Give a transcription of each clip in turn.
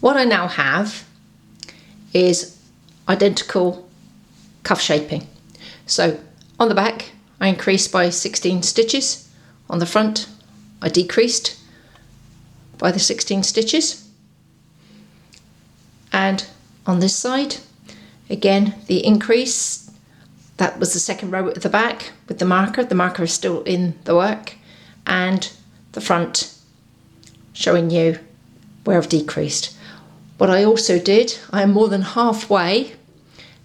What I now have is identical cuff shaping. So on the back I increased by 16 stitches, on the front I decreased by the 16 stitches, and on this side again the increase, that was the second row at the back with the marker is still in the work, and the front showing you where I've decreased. What I also did, I am more than halfway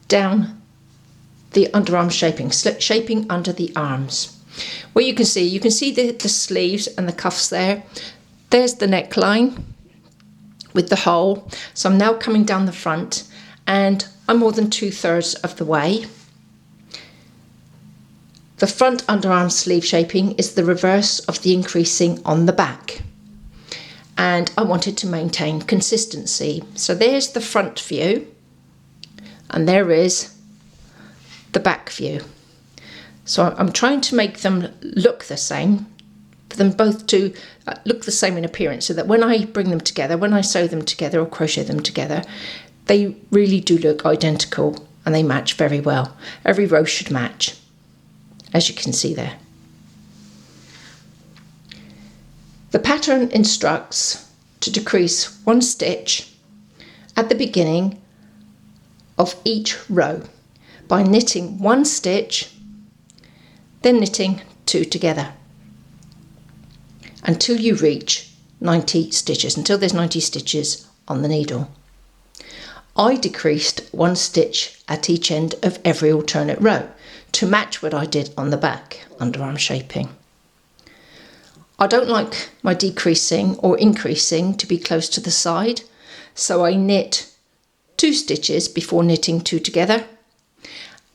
down the underarm shaping, slip shaping under the arms. What you can see the sleeves and the cuffs there. There's the neckline with the hole. So I'm now coming down the front and I'm more than 2/3 of the way. The front underarm sleeve shaping is the reverse of the increasing on the back. And I wanted to maintain consistency. So there's the front view and there is the back view. So I'm trying to make them look the same, for them both to look the same in appearance, so that when I bring them together, when I sew them together or crochet them together, they really do look identical and they match very well. Every row should match, as you can see there. The pattern instructs to decrease 1 stitch at the beginning of each row by knitting 1 stitch, then knitting 2 together until you reach 90 stitches, until there's 90 stitches on the needle. I decreased 1 stitch at each end of every alternate row to match what I did on the back underarm shaping. I don't like my decreasing or increasing to be close to the side, so I knit 2 stitches before knitting 2 together,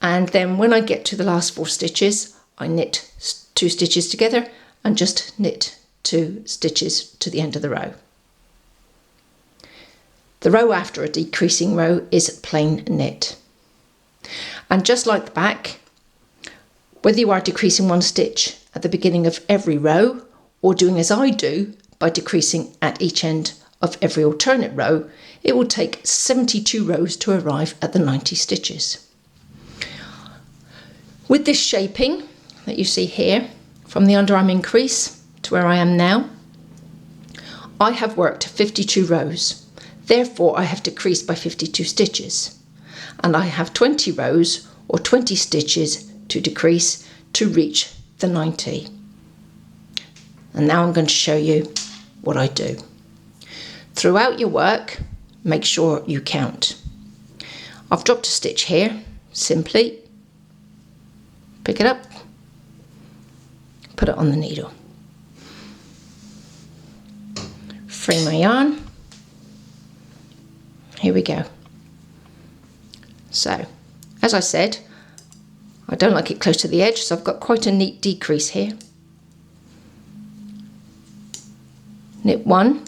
and then when I get to the last 4 stitches I knit 2 stitches together and just knit 2 stitches to the end of the row. The row after a decreasing row is plain knit. And just like the back, whether you are decreasing 1 stitch at the beginning of every row or doing as I do by decreasing at each end of every alternate row, it will take 72 rows to arrive at the 90 stitches. With this shaping that you see here, from the underarm increase to where I am now, I have worked 52 rows. Therefore I have decreased by 52 stitches, and I have 20 rows or 20 stitches to decrease to reach the 90. And now I'm going to show you what I do. Throughout your work, make sure you count. I've dropped a stitch here, simply pick it up, put it on the needle, free my yarn, here we go. So, as I said, I don't like it close to the edge, so I've got quite a neat decrease here. Knit 1,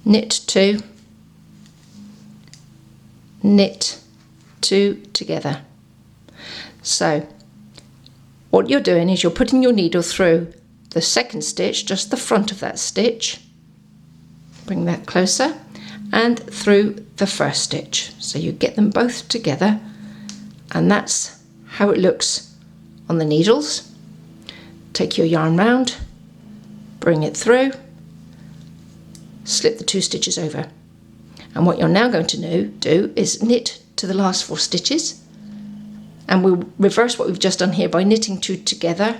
knit 2, knit 2 together. So what you're doing is you're putting your needle through the second stitch, just the front of that stitch, bring that closer, and through the first stitch. So you get them both together, and that's how it looks on the needles. Take your yarn round, bring it through, slip the 2 stitches over, and what you're now going to do is knit to the last 4 stitches, and we'll reverse what we've just done here by knitting 2 together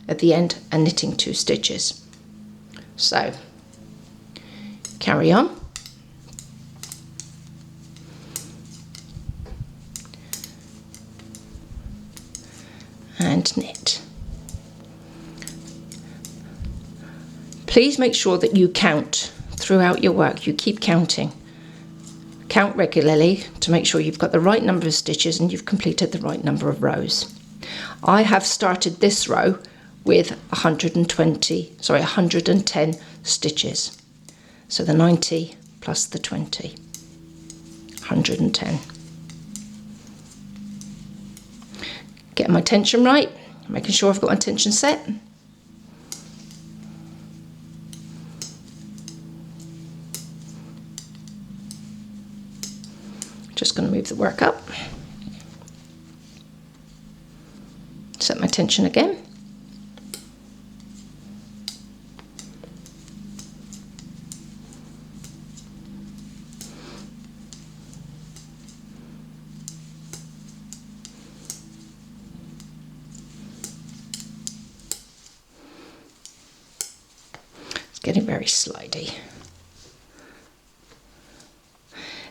at the end and knitting 2 stitches. So carry on. And knit. Please make sure that you count throughout your work. You keep counting. Count regularly to make sure you've got the right number of stitches and you've completed the right number of rows. I have started this row with 110 stitches. So the 90 plus the 20, 110. Getting my tension right, making sure I've got my tension set. Just going to move the work up. Set my tension again. It's getting very slidey.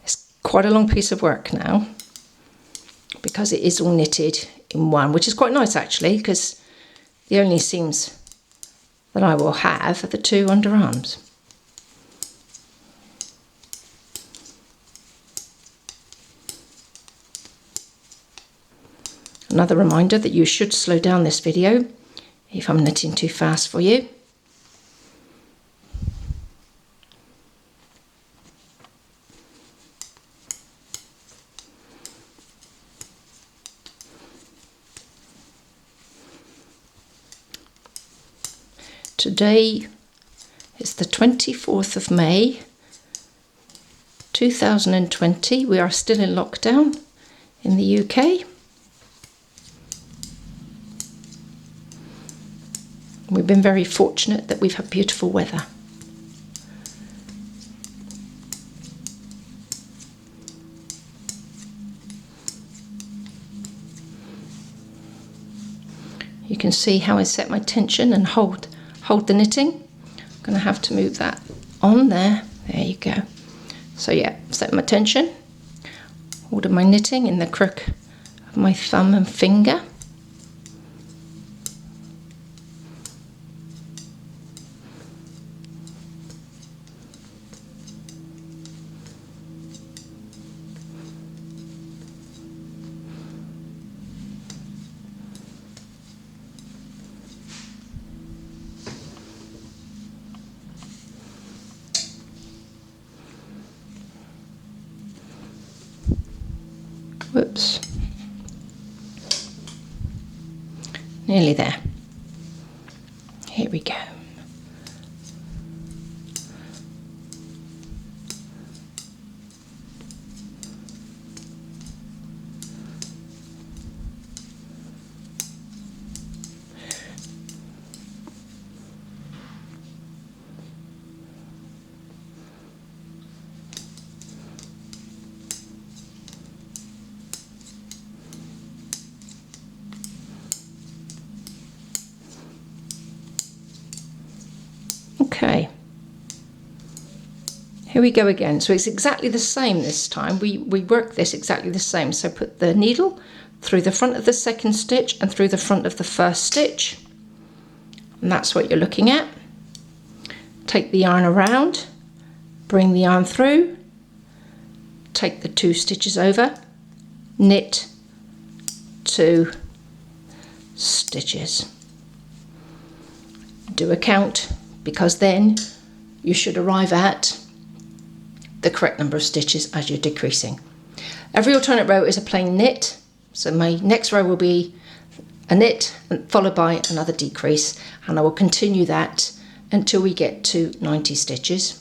It's quite a long piece of work now, because it is all knitted in one, which is quite nice actually, because the only seams that I will have are the two underarms. Another reminder that you should slow down this video if I'm knitting too fast for you. Today is the 24th of May 2020. We are still in lockdown in the UK. We've been very fortunate that we've had beautiful weather. You can see how I set my tension and hold the knitting. I'm going to have to move that on there. There you go. So yeah, set my tension, hold my knitting in the crook of my thumb and finger. Whoops. Nearly there. Here we go. Okay, here we go again. So it's exactly the same this time. We work this exactly the same. So put the needle through the front of the second stitch and through the front of the first stitch. And that's what you're looking at. Take the yarn around, bring the yarn through, take the 2 stitches over, knit 2 stitches. Do a count, because then you should arrive at the correct number of stitches as you're decreasing. Every alternate row is a plain knit, so my next row will be a knit followed by another decrease, and I will continue that until we get to 90 stitches.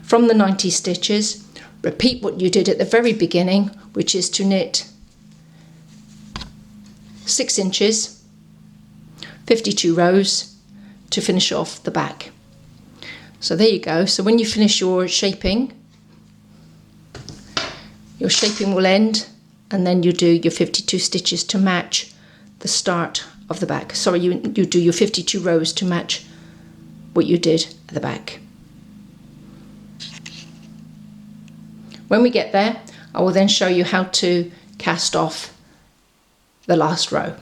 From the 90 stitches, repeat what you did at the very beginning, which is to knit 6 inches, 52 rows, to finish off the back. So there you go. So when you finish your shaping will end, and then you do your 52 stitches to match the start of the back. Sorry, you do your 52 rows to match what you did at the back. When we get there, I will then show you how to cast off the last row.